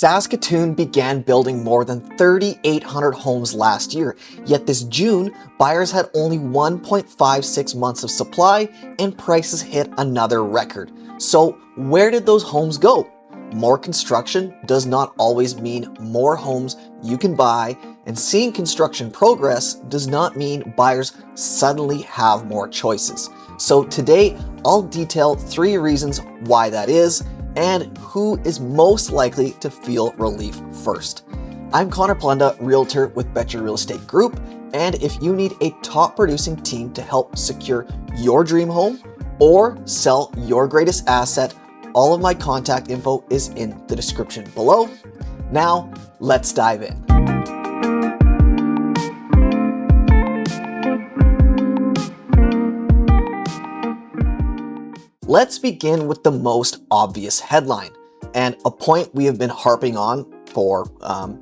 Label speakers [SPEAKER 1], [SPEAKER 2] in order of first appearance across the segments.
[SPEAKER 1] Saskatoon began building more than 3,800 homes last year, yet this June, buyers had only 1.56 months of supply and prices hit another record. So where did those homes go? More construction does not always mean more homes you can buy, and seeing construction progress does not mean buyers suddenly have more choices. So today, I'll detail 3 reasons why that is, and who is most likely to feel relief first. I'm Conor, Palendat, Realtor with Bet Your Real Estate Group, and if you need a top producing team to help secure your dream home or sell your greatest asset, all of my contact info is in the description below. Now, let's dive in. Let's begin with the most obvious headline, and a point we have been harping on for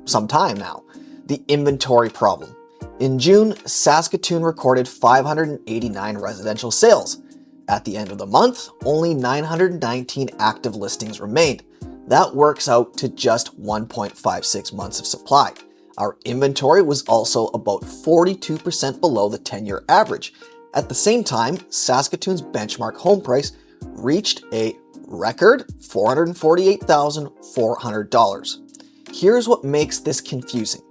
[SPEAKER 1] some time now, the inventory problem. In June, Saskatoon recorded 589 residential sales. At the end of the month, only 919 active listings remained. That works out to just 1.56 months of supply. Our inventory was also about 42% below the 10-year average. At the same time, Saskatoon's benchmark home price reached a record $448,400. Here's what makes this confusing.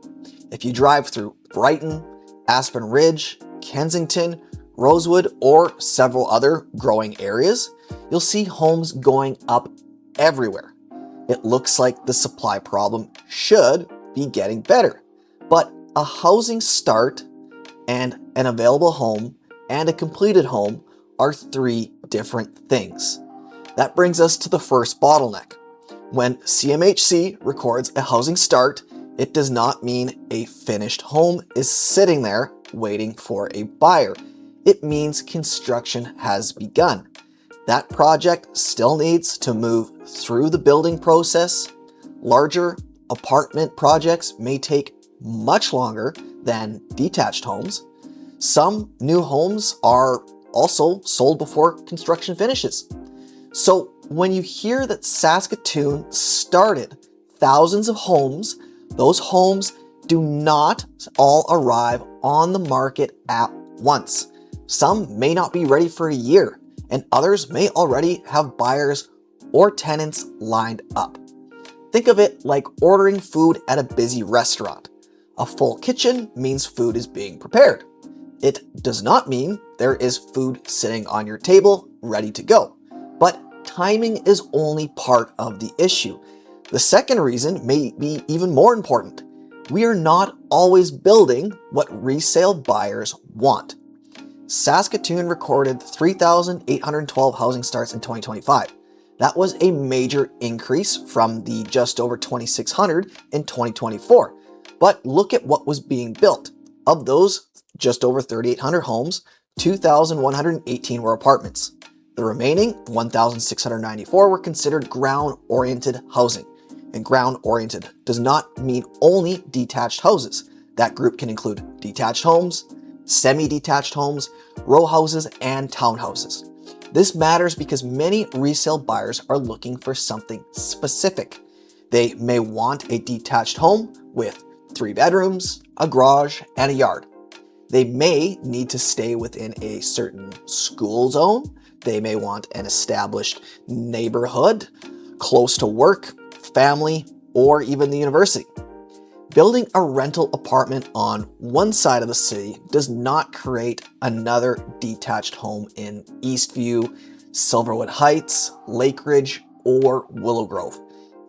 [SPEAKER 1] If you drive through Brighton, Aspen Ridge, Kensington, Rosewood, or several other growing areas, you'll see homes going up everywhere. It looks like the supply problem should be getting better, but a housing start and an available home and a completed home are 3 different things. That brings us to the first bottleneck. When CMHC records a housing start, it does not mean a finished home is sitting there waiting for a buyer. It means construction has begun. That project still needs to move through the building process. Larger apartment projects may take much longer than detached homes. Some new homes are also sold before construction finishes. So when you hear that Saskatoon started thousands of homes, those homes do not all arrive on the market at once. Some may not be ready for a year, and others may already have buyers or tenants lined up. Think of it like ordering food at a busy restaurant. A full kitchen means food is being prepared. It does not mean there is food sitting on your table ready to go, but timing is only part of the issue. The second reason may be even more important. We are not always building what resale buyers want. Saskatoon recorded 3,812 housing starts in 2025. That was a major increase from the just over 2,600 in 2024. But look at what was being built. Of those just over 3,800 homes, 2,118 were apartments. The remaining 1,694 were considered ground-oriented housing. And ground-oriented does not mean only detached houses. That group can include detached homes, semi-detached homes, row houses, and townhouses. This matters because many resale buyers are looking for something specific. They may want a detached home with 3 bedrooms, a garage, and a yard. They may need to stay within a certain school zone. They may want an established neighborhood, close to work, family, or even the university. Building a rental apartment on one side of the city does not create another detached home in Eastview, Silverwood Heights, Lake Ridge, or Willow Grove.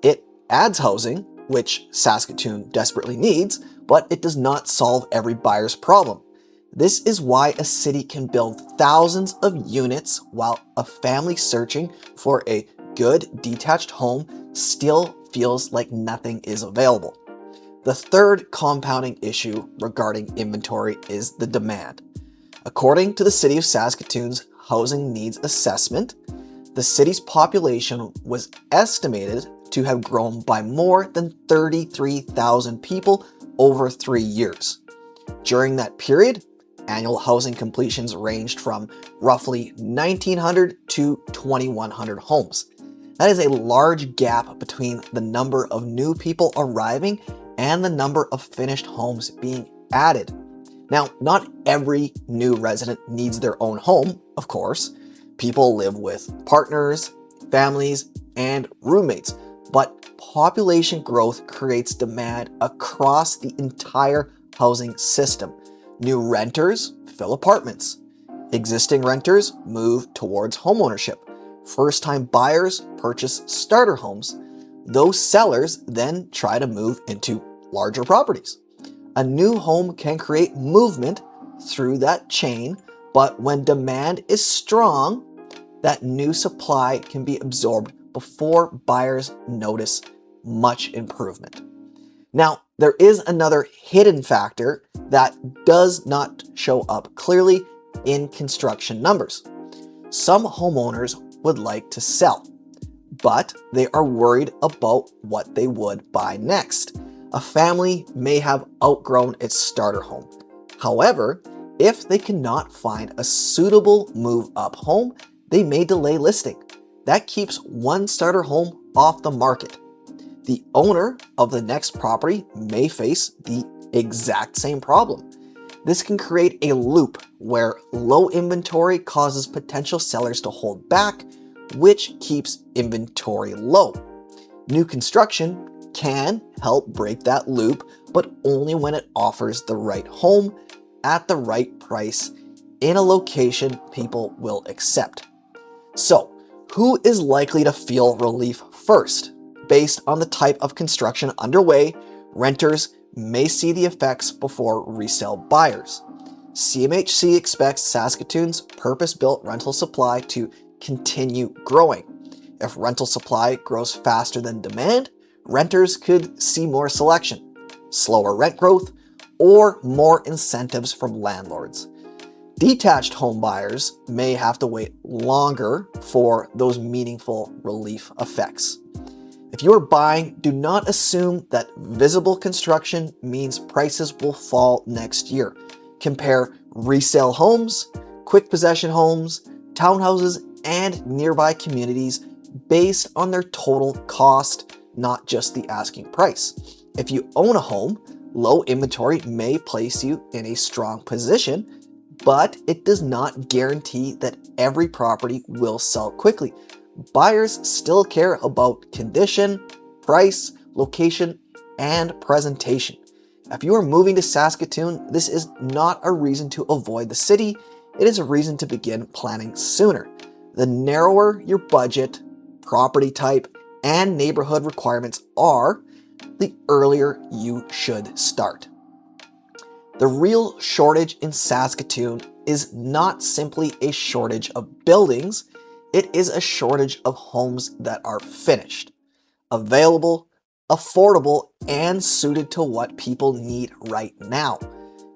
[SPEAKER 1] It adds housing, which Saskatoon desperately needs, but it does not solve every buyer's problem. This is why a city can build thousands of units while a family searching for a good detached home still feels like nothing is available. The third compounding issue regarding inventory is the demand. According to the City of Saskatoon's Housing Needs Assessment, the city's population was estimated to have grown by more than 33,000 people over 3 years. During that period, annual housing completions ranged from roughly 1,900 to 2,100 homes. That is a large gap between the number of new people arriving and the number of finished homes being added. Now, not every new resident needs their own home, of course. People live with partners, families, and roommates, but population growth creates demand across the entire housing system. New renters fill apartments. Existing renters move towards homeownership. First-time buyers purchase starter homes. Those sellers then try to move into larger properties. A new home can create movement through that chain, but when demand is strong, that new supply can be absorbed before buyers notice much improvement. Now, there is another hidden factor that does not show up clearly in construction numbers. Some homeowners would like to sell, but they are worried about what they would buy next. A family may have outgrown its starter home. However, if they cannot find a suitable move-up home, they may delay listing. That keeps one starter home off the market. The owner of the next property may face the exact same problem. This can create a loop where low inventory causes potential sellers to hold back, which keeps inventory low. New construction can help break that loop, but only when it offers the right home at the right price in a location people will accept. So, who is likely to feel relief first? Based on the type of construction underway, renters may see the effects before resale buyers. CMHC expects Saskatoon's purpose-built rental supply to continue growing. If rental supply grows faster than demand, renters could see more selection, slower rent growth, or more incentives from landlords. Detached home buyers may have to wait longer for those meaningful relief effects. If you are buying, do not assume that visible construction means prices will fall next year. Compare resale homes, quick possession homes, townhouses, and nearby communities based on their total cost, not just the asking price. If you own a home, low inventory may place you in a strong position, but it does not guarantee that every property will sell quickly. Buyers still care about condition, price, location, and presentation. If you are moving to Saskatoon, this is not a reason to avoid the city. It is a reason to begin planning sooner. The narrower your budget, property type, and neighborhood requirements are, the earlier you should start. The real shortage in Saskatoon is not simply a shortage of buildings, it is a shortage of homes that are finished, available, affordable, and suited to what people need right now.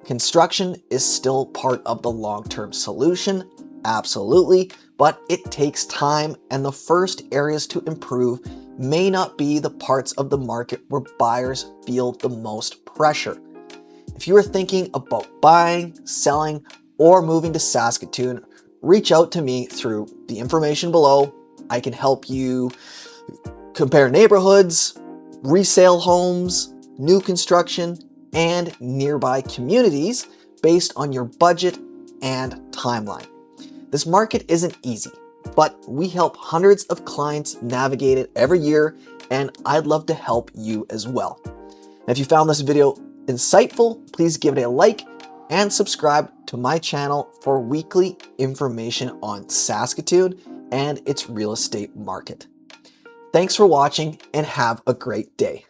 [SPEAKER 1] Construction is still part of the long-term solution, absolutely, but it takes time, and the first areas to improve may not be the parts of the market where buyers feel the most pressure. If you are thinking about buying, selling, or moving to Saskatoon, reach out to me through the information below. I can help you compare neighborhoods, resale homes, new construction, and nearby communities based on your budget and timeline. This market isn't easy, but we help hundreds of clients navigate it every year, and I'd love to help you as well. And if you found this video insightful, please give it a like and subscribe to my channel for weekly information on Saskatoon and its real estate market. Thanks for watching and have a great day.